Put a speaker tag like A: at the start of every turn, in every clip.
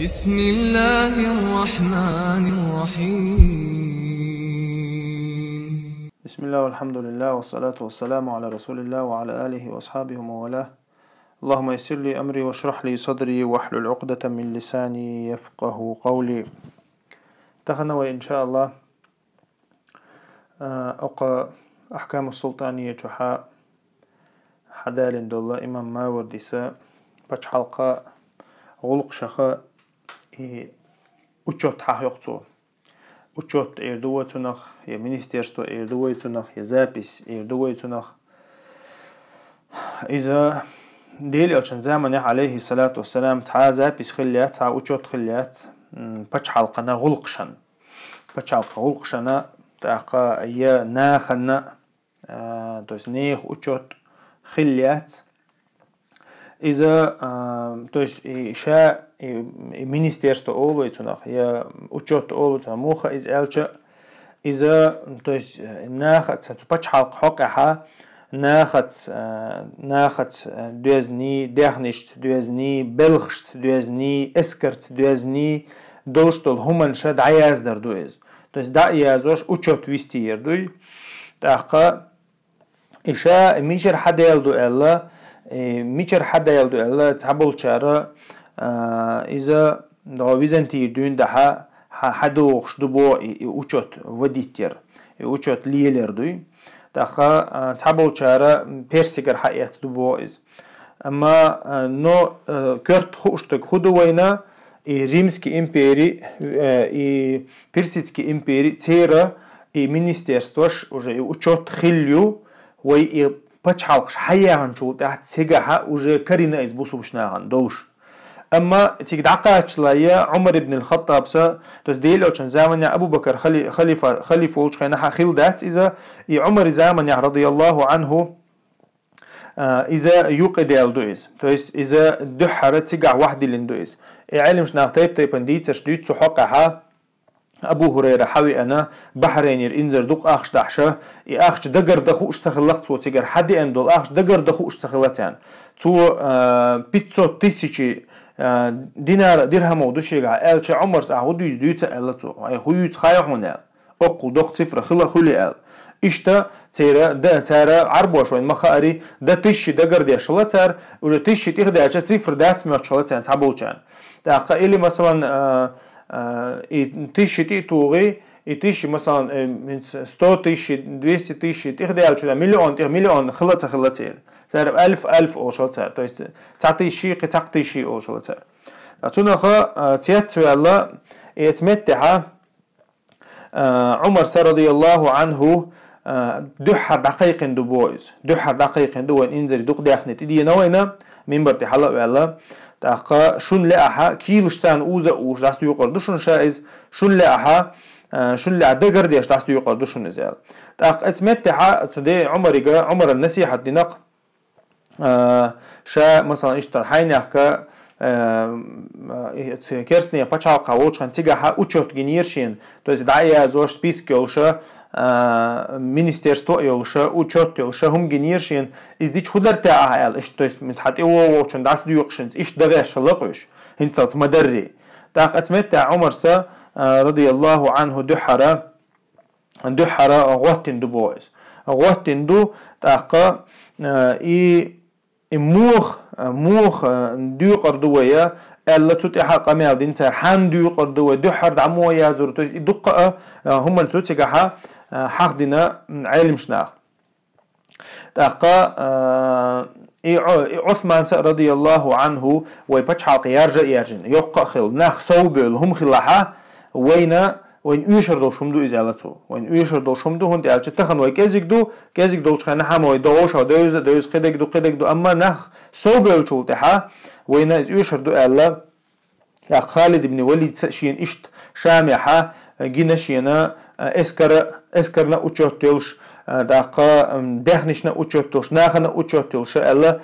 A: بسم الله الرحمن الرحيم.
B: بسم الله والحمد لله والصلاة والسلام على رسول الله وعلى آله وأصحابه وموالاه. اللهم يسر لي أمري واشرح لي صدري واحلل عقدة من لساني يفقه قولي. تخنوا إن شاء الله أقى أحكام السلطانية جحاء حدال دولا إمام ماوردسا بچ حلقة غلق شخاء uçot hahyoqcu. Uçot erduwaytunaq, ya ministerstvo erduwaytunaq, ya zapis erduwaytunaq. إذا ديل أوشن زمن عليه الصلاة والسلام تع zapis خليات تع uçot خليات بچ حلقنا غلقشن. بچ حلقة غلقشنا تاقا يا ناخنا توس نيخ uçot خليات. إذا توس إشاء министерство олвайцунах я учет олвайцунах муха из элча إذا توس ناخت ستبچحق حقها ناخت دوزني دهنشت دوزني بلخشت دوزني اسكرت دوزني دوشتل همن شد عياز در دوز توس دا يازوش учет вести يردوي تاقا إشاء ميشر حدا يلدو إلا ميشر حدا يلدو إلا تعبول شارع إذا ويزنتي دون ده حدوخش دبو учет водитель учет лидер دوي تاخا تعبول شارع بيرسيجر حيات دبو إز أما نو كرت خوشتك خدوينا ريمسكي إمبيري بيرسيتسكي إمبيري تيرا министерствош уже учет خليو وي بچحالقش حياهن شو تحت سيجاها уже كارينا إز بوسوشناهن دوش أما تيجي دعقات شلاية عمر بن الخطاب سا تسديل أو كان زمن أبو بكر خليفة وش خينها خلدات إذا عمر زمن رضي الله عنه إذا يوقد الدويس تويس إذا دحرت تيجع واحد للدويس علم شنا تيب نديت تشديد سحقها أبو هريرة حوي أنا بحرينير إنزر دوق أخش دحشة أخش دقر دخو اشتغلت سو تيجر حد أندول أخش دقر دخو اشتغلتان تو بيتسو تيسيشي دينار درهم ودشيغا الش عمر سعودي ديت التو اي خويت خايحونا اقل دق صفر خلي ال اشتا تيرا ده تيرا عربوش وين مخاري ده تشي دقر دي شلتر ولا تشي تخدع صفر دات ما شلتر تعبوچان دقه اللي مثلا تشي تي توغي تشي مثلا من 100 تشي 200 تشي تخدع مليون خلتين تعرف ألف أو شلتر تو есть تعطي شيء تعطي شيء أو شلتر أتونا تياتسو الله يتمتع عمر رضي الله عنه دحر دقيق دبويز دحر دقيق دوين إنزل دق داخنة تدي نوينا من برتي حلا والله تاقا شون لأها كيلشتان أوزا أوش داستو يقرد شون شايز شون لأها شون لأ دقر ديش داستو يقرد شون نزال تاقا اتمتع تدي عمر النسيحة دينق شا مثلا اشتر حينيخكا كيرسني بچالقا وچخن تيجا учет генершин то есть дая зош списки олша министерство олша учет олша хум генершин издич худерта аал иш то есть митхати وچن داس ديوقشن ايش دغش لقش هنصت مدري تاقت متى عمر سا رضي الله عنه دحر غوتن دبويس غوتن دو تاقا موخ ديو قردوية ألا تتحى قميل دين تر حان ديو قردوية دحر دعموه يازور دقة هم تتحى حق دينا علم شناخ تاقا عثمان رضي الله عنه ويبتشحق يرجن يقع خل ناخ صوبل هم خلاحة وين يشردو شمدو إزالته وين يشردو شمدو هندي على تخن ويكازيك دو شخنا حما ويدوش دوز قدك دو أما نخ صوبل شو تحا وين يشردو ألا يا خالد بن وليد شين إشت شامحة جينا شينا اسكرنا أوتشوتيلش داقا دهنشنا أوتشوتيلش ناخنا أوتشوتيلش ألا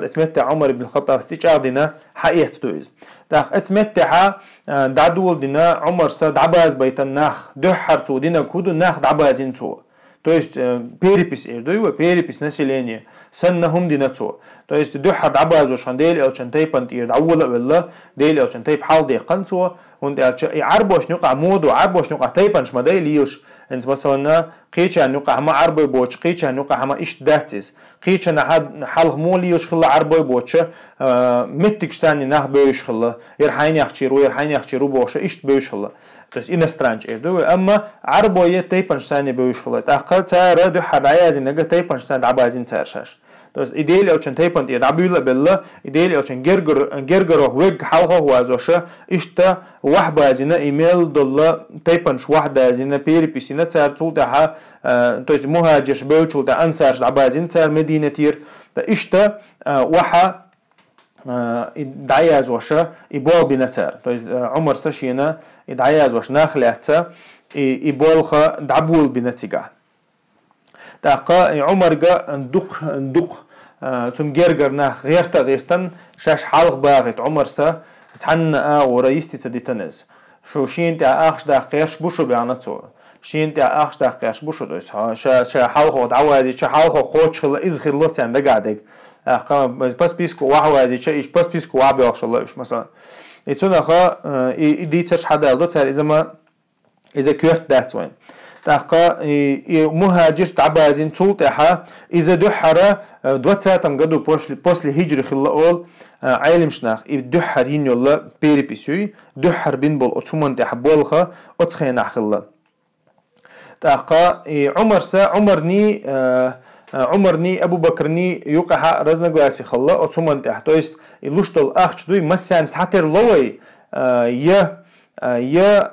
B: اتمتع عمر بن الخطاب استيجادنا حقيقة دوز داخ اتمتع دعدول دينا عمر ساد عباز بيت الناخ دحر تو دينا كودو ناخ عبازين تو то есть перепись эрдой перепись населения سنهم دينتو تو است دو حد عبازوش ديل او شن تيب انت يدعول ولا ديل او شن تيب حال دي قنتو und عربوش نقع مود وعربوش نقع تيبنش ما ديل يوش انت مثلا قيتش نقع ما عربي بوش قيتش نقع ما ايش داتس قيتش حد حال مولي يوش خلا عربي بوش متكش ثاني نخ بيش خلا يرحين يخشيرو بوش ايش بيش خلا то есть иностранч эду أما عربية تيبنش ثاني بيش خلا تأخذ تارة دو حد عايز نجا تيبنش ثاني عبازين تارشاش то есть идея очень тейпант и дабюла белла идея очень гергерох вег халха хуазоша ишта вахбазина имел долла тейпанш вахдазина переписина царцул таха то есть мухаджиш беучул та ансарш дабазин цар мединатир та ишта ваха دعيازوشا يبوبنا цар то есть عمر سشينا دعيازوش ناخلاتsa يبولخا دعبول بنتيجا تاقا عمر جا ندق ثم جرجر ناخ غيرتن شاش حالق باغت عمر سا تحنا ورئيستي تديتنز شو شين تا اخش دا قيش بوشو بيعناتو شين تا اخش دا قيش بوشو دوس شا حالق ودعوازي شا حالق خوش خلا از خلص عند قاعدك بس بيسكو وحوازي شا ايش بس بيسكو وعبي اخش الله ايش مثلا يتونا خا دي تش حدا لو تار اذا كيرت دات وين تاقا مهاجر تعبازين تولتها إذا دحرة دوت ساعتم قدو после هجرة خلا أول عالم شناخ دحرين يلا بيربيسوي دحر بين بول أتومن تحبولخا أتخين خلا تاقا عمرني أبو بكرني يوقع رزنا قاسي خلا أتومن تح تو است يلوشتل أخش دوي مسان تعتر لوي يا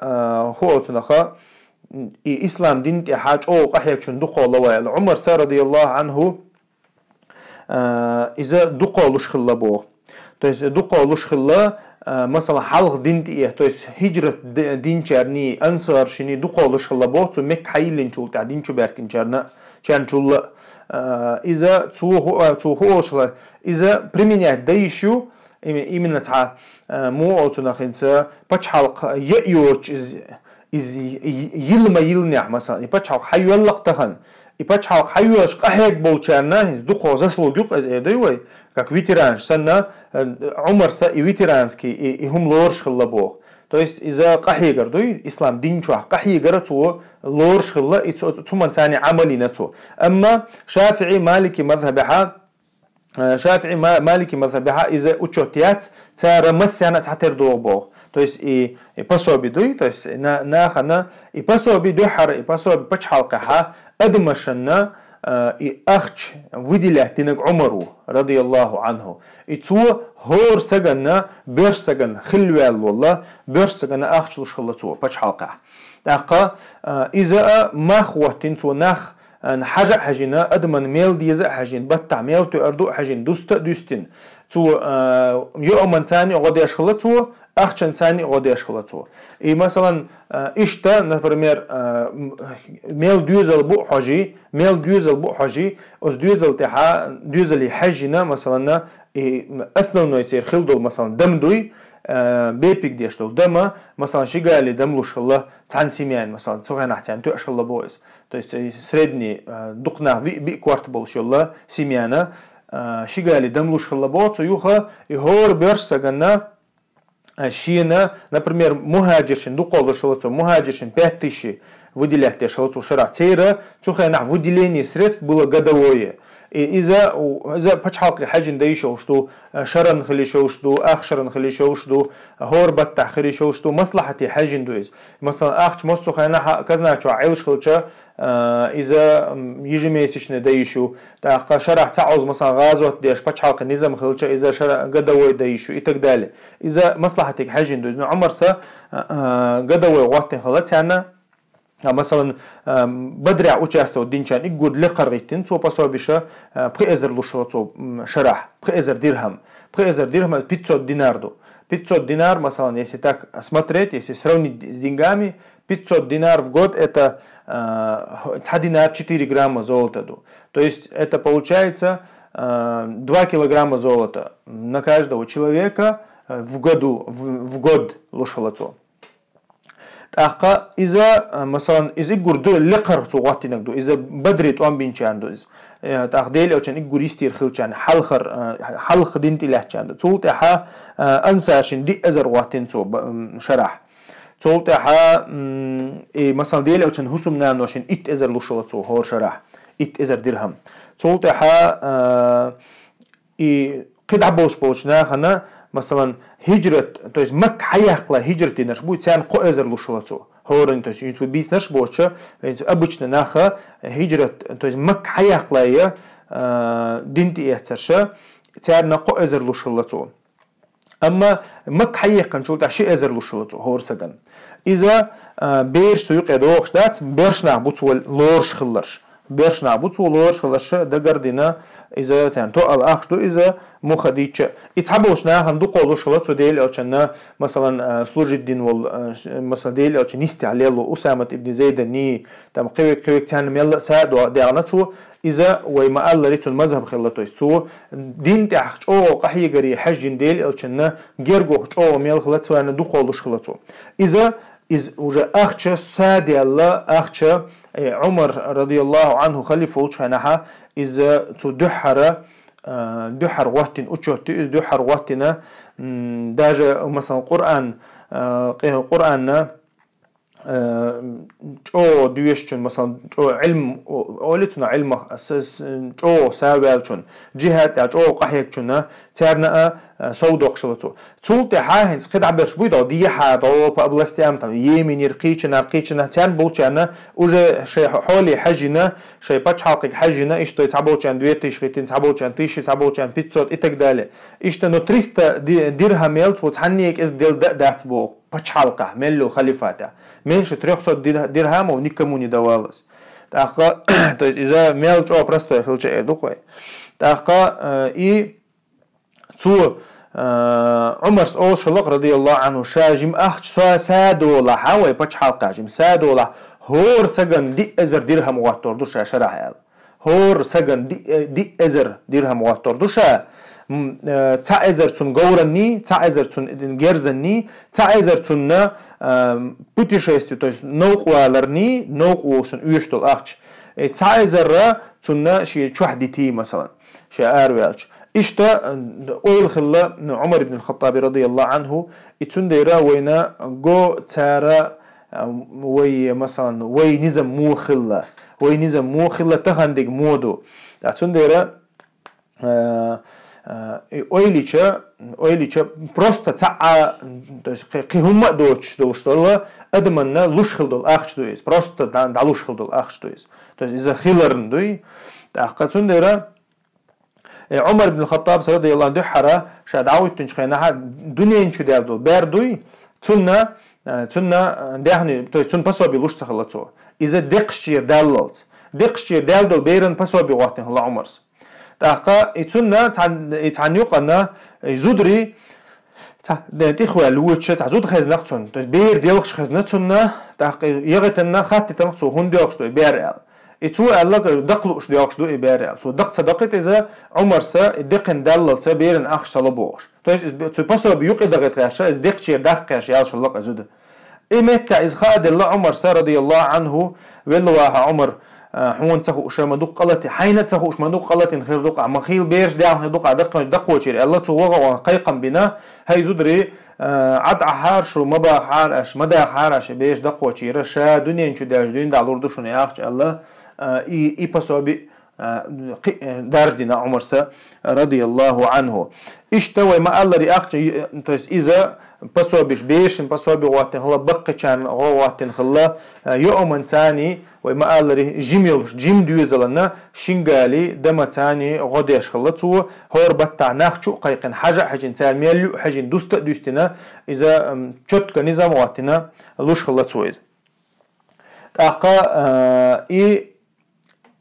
B: هو أتنخا إسلام دين تحاج أو قحيك شن دقوا لوال عمر سار رضي الله عنه إذا دقوا لش خلا بو تويس دقوا لش خلا مثلا حلق دين تيه تويس هجرة دين شرني أنصار شني دقوا لش خلا بو تو مك حيلين شول تاع دين شو باركن شرنا شان شول إذا توه شلا إذا بريمينيات دايشو إمنا تاع مو أوتنا خنسا بتش حلق يأيوش إز يلما يلنع مثلا يبتشحق حيولق تخن يبتشحق حيوش قحيك بولشارنا دقوا زسلو جوق از ايدوي как ветеранш سنة عمر سا ветеранский هم لورش خلا بوخ то есть إذا قحي قردوي إسلام دين شو قحي قرتو لورش خلا ثم ثاني عملي نتو أما شافعي مالكي مذهبها إذا أتشوتيات ترى مسيانة تحتر دو بوخ то есть и пособидуй, то есть нахана и пособидуй хар и пособид почхалкаха адмашанна и ахч выделять тинак Умару ради Аллаху анху и цу хор саганна берш саган хилвел wallah берш сагана ахч лушхалла цу почхалка така иза махватин цу нах حاجة حاجنا أدمن ميل ديزا حاجين بتع ميل تأردو حاجين دوستين تو يومن ثاني غادي يشخلطو أخشن ثاني غادي يشخلطو إيه مثلا إشتا например ميل ديوزل بو حاجي أز ديوزل تها ديوزل حاجنا مثلا أصلا يصير خلدول مثلا دم دوي بيبيك ديشتو دما مثلا شيغالي دملوش الله تان سيميان مثلا سوغا نحتان تو اشلا بويس то есть средний дукна ви кварт болшолла семьяна шигали дамлуш халабоцу юха и гор берсагана шина например мухаджиршин дуколшолцу мухаджиршин 5000 выделять шолцу шара цейра цуха на выделение средств было годовое и из-за почхалки хаджин даишо что шаран хлишо что ахшаран хлишо что горбат тахришо что маслахати хаджин дуиз مثلا ахч мосуха на казна чо айлш хлча إذا ежемесячно дающую, так шарах цауз مثلا غازوت ديش почхалка низам хлча إذا шара годовой дающую и так далее. إذا مصلحتك حاجين دوز عمر سا годовой وقت хлатяна مثلا بدرع участвовал динчан и год лекаритин цо пособиша преезер лушо шарах преезер дирхам 500 динарду 500 динар مثلا если так смотреть, если сравнить с деньгами 500 динар в год это 4 грамма золота. То есть это получается 2 килограмма золота на каждого человека в год лошалацо. Так из-за مثلا из-за гурду лекар цугатинагдо из-за бадрит он бинчандо تأخديل أو كان إجوريستير خلشان حلخ دينتي لهجان تولتها أنساشين دي أزر واتين سو شرح تولتها مثلا ديل أو كان هسم نانوشين إت أزر لوشلت سو هور شرح إت أزر درهم تولتها قد عبوش بوشنا خنا مثلا هجرة то есть مك حياقلا هجرتي نش будет سان قو أزر لوشلت سو هورن то есть يتو بيس نش بوشة обычно наха هجرة то есть مك حياقلا يا دينتي إحترشة تارنا قو أزر لوشلت سو أما مك حياقن شو تعشي أزر لوشلت سو هور سجن إذا بيرش سويق يدوخش دات بيرش نعبوت لورش خلرش بيرش نعبوت لورش خلرش دقردنا إذا تو الأخذ إذا مخديتش يتحبوش ناه هندو قولو شلات ديل أو كنا مثلا سلوج الدين وال مثلا ديل أو كنيستي عليه له أسامة ابن زيد الني تام قوي كان ميلا ساد دعانته إذا وما الله ريت المذهب خلته يسوع دين تحت أو قحي جري حج ديل أو كنا جرجو أو ميل خلته أنا دو قولو شلته إذا وجا أخش ساد الله أخش عمر رضي الله عنه خليفة وجهنا إذا تدحر دحر وقتن أشوت دحر وقتنا داجة مثلا قرآن أو دويشون مثلا علم أولتنا علم أساس أو سوالشون جهات أو قحيكشون ترنا سودق شلتو تولت هاهنس قد عبرش بيدا دي حد أو بابلستيام تام يمين يرقيشنا تان بوتشنا وجه شيء حولي حجنا شيء بتش حقق حجنا إيش تتعبوتشان دويت إيش خيتين تعبوتشان تيش تعبوتشان بيتزوت إتقداله إيش تنو 300 درهم يلت وتحنيك إز ديل دات بو بتش حلقة ملو خليفاته مش 300 درهم ونكموني دوالس تاقا то есть إذا ميل جو просто خلش إدوقي تاقا تو عمر أول شلق رضي الله عنه شاجم أخش سادو لا حوي بتش حلقة جم سادو لا هور سجن دي أزر درهم واتور دوش شرح يال هور سجن دي أزر درهم واتور دوش تا أزر تون جورني تا أزر تون جرزني تا أزر تون путешествие, то есть نوقوالرني نوقوشن يشتل أخش تا تون شيء شوحدتي مثلا شيء أرويالش إشتا أول خلا عمر بن الخطاب رضي الله عنه يتنديرا وينا جو تارا وي مثلا وي نظام مو خلا تهندق مودو يتنديرا أويليشا просто تاع то есть قيهم دوش دوشتلا أدمنا لوش خلدل أخش دويس просто دا لوش خلدل أخش دويس то есть إذا خيلرن دوي تاقتنديرا عمر بن الخطاب رضي الله عنه دحرة شاد عاود تنشخينها دنيا إنشو دابدو باردوي تنا دهني то есть تن пособие لوش تخلصو إذا دقشير دالدو بيرن пособие وقتن الله عمرس تاقا يتسنى يتعنيق أن يزودري تخوى الوتش تعزود خزنقتون تو بير ديلخش خزنتون تاقا يغتنا خاتي تنقصو هون ديلخش دو بيرال يتو الله دقلوش ديلخش دو بيرال سو دق صدقت إذا عمر سا دقن دلل سا بيرن أخش طلبوش تو بسو بيوقي دقت غاشا دقشير دقش يالش الله زود إمتى إذ خاد الله عمر سا رضي الله عنه ولواها عمر حون تسخو شما دوق قلتي حين تسخو شما دوق قلتي خير دوق عم خيل بيرش داون دوق دقو شير الله توغا وقيقا بنا هاي زدري عد عهارش ومبا حارش مدى حارش بيش دقو شير شا دنيا انشو داجدين دالور دوشون ياخش الله اي بسوبي دارجنا عمر سا رضي الله عنه اشتوى ما الله رياخش إذا بسوبيش بيشن بسوبي واتن هلا بقى كان واتن هلا يوم تاني وما قال جيميلش جيم دوزلنا شنغالي دم تاني غديش خلصو هور بتاع ناخشو قيقن حاجه تاع ميلو حاجه دوستنا اذا تشوت نظام واتنا لوش خلصو اذا اقا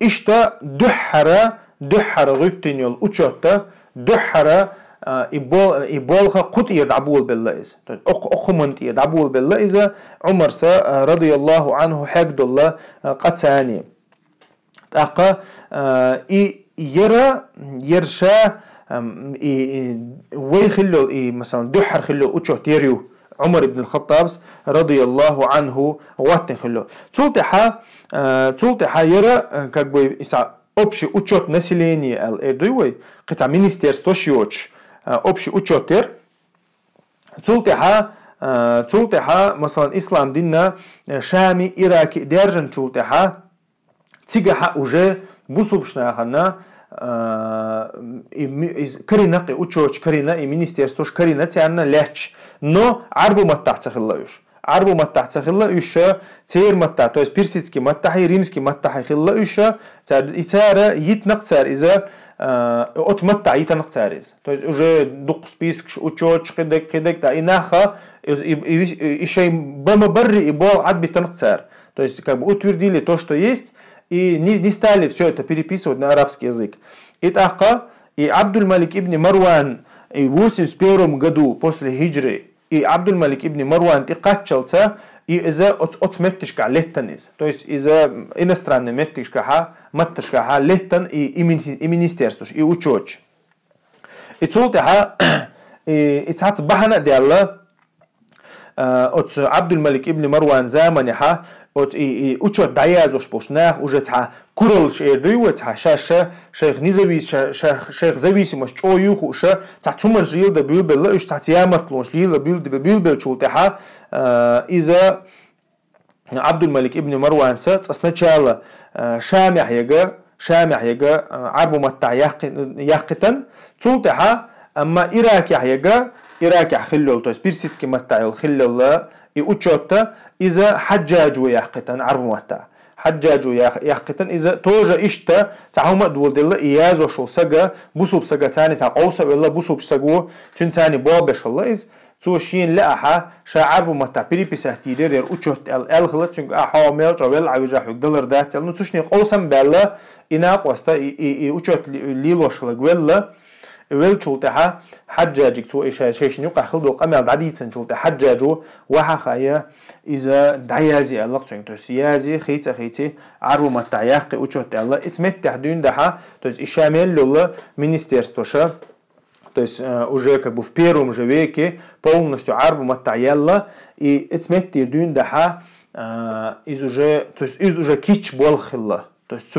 B: اشتا دحر غتنيول اوتشوتا دحر إبالها قط يدعبول بالله إذا أقمنت يدعبول بالله إذا عمر سا رضي الله عنه حقد الله قتاني أقا يرشا ويخلو مثلا دحر خلو أتشو تيريو عمر بن الخطاب رضي الله عنه واتن خلو تولتحا يرى كاكبوي общий учет населения эрдуй, кица министерство шьоч, общий учет цултиха مثلا ислам динна шами ираки держан цултиха цигаха уже бусубшнахана كرينا وتشوش كرينا министерство كرينا تاعنا لاش но عربو متاع تخلوش عربو متاع تخلوش تير متاع то есть персидский متاع римский متاع خلوش تاع يتنقصر اذا отматта يتنقصر то есть уже دوق список وتشوش كدك تا инаха еще бамабарри и бол عاد بتنقصر то есть как бы утвердили то что есть и не стали все это переписывать на арабский язык. Итак, и Абдуль-Малик ибн Марван и в 81 году после хиджры, и Абдуль-Малик ибн Марван и качался, и из-за отметишка леттанис, то есть из-за иностранной метишка леттан и министерство, и учёч. И цултиха, и цац бахана диалла, от Абдуль-Малик ибн Марван заманиха, от и учет даязуш пошнах уже ца куралш эрдуй ца шаша шейх шейх зависимость чоюху ша ца цуман жил да билбел уж ца ямартлон жил билбел чултиха из-за Абдуль-Малик ибн Марван сначала шамях яга арбу маттаа яхтан цултиха amma Irak خلول то есть персидский маттаа خلول и учета إذا حجاج ويحقتن عربو متى حجاج ويحقتن إذا توجا إشتا تعهم دول دل إياز وشو سجا بوسوب سجا ثاني تعقوسا ولا بوسوب سجوا تون ثاني بابش الله إذ توشين لأحا شا عربو متى بري بسهتيرير ير أشوت ال خلت شنك أحامل جوال عوجا حق دلر دات يل نتوشني قوسم بلا إناق وستا أشوت ليلوش لجولا ويل شولتها حجاجك تو إيش نيوقع خلدو قمل عديد شولتها حجاجو وحخايا إذا دعيازي الله تشين تو سيازي خيتي عربو متعيق وشوت الله اتمتع دون دها то есть ишамел лола министерство то есть уже как бы в первом же веке полностью арбу маттаялла и اتمتع дун дहा из уже кич болхилла то есть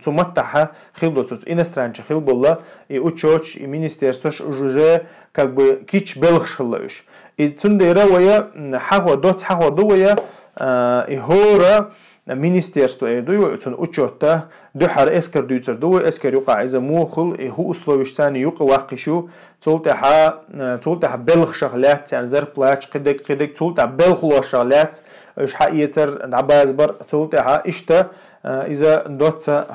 B: цуматтаха хилдо то есть иностранча хилболла и учоч и министерство уже как бы кич белхшиллауш и цундера вая хагва дуя и хора министерство эдуй цун учота духар эскер дүйцер дуй эскер юқа иза мухул и ху условиштани юқа вақишу цултаха белх шаглат يعني зарплач قدك цулта белхло шаглат ايش حقيتر عبازبر цултаха ишта إذا دوتsa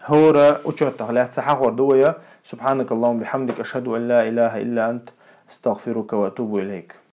B: هورا أشوتها لا تسحق دويا سبحانك اللهم بحمدك أشهد أن لا إله إلا أنت استغفرك وأتوب إليك.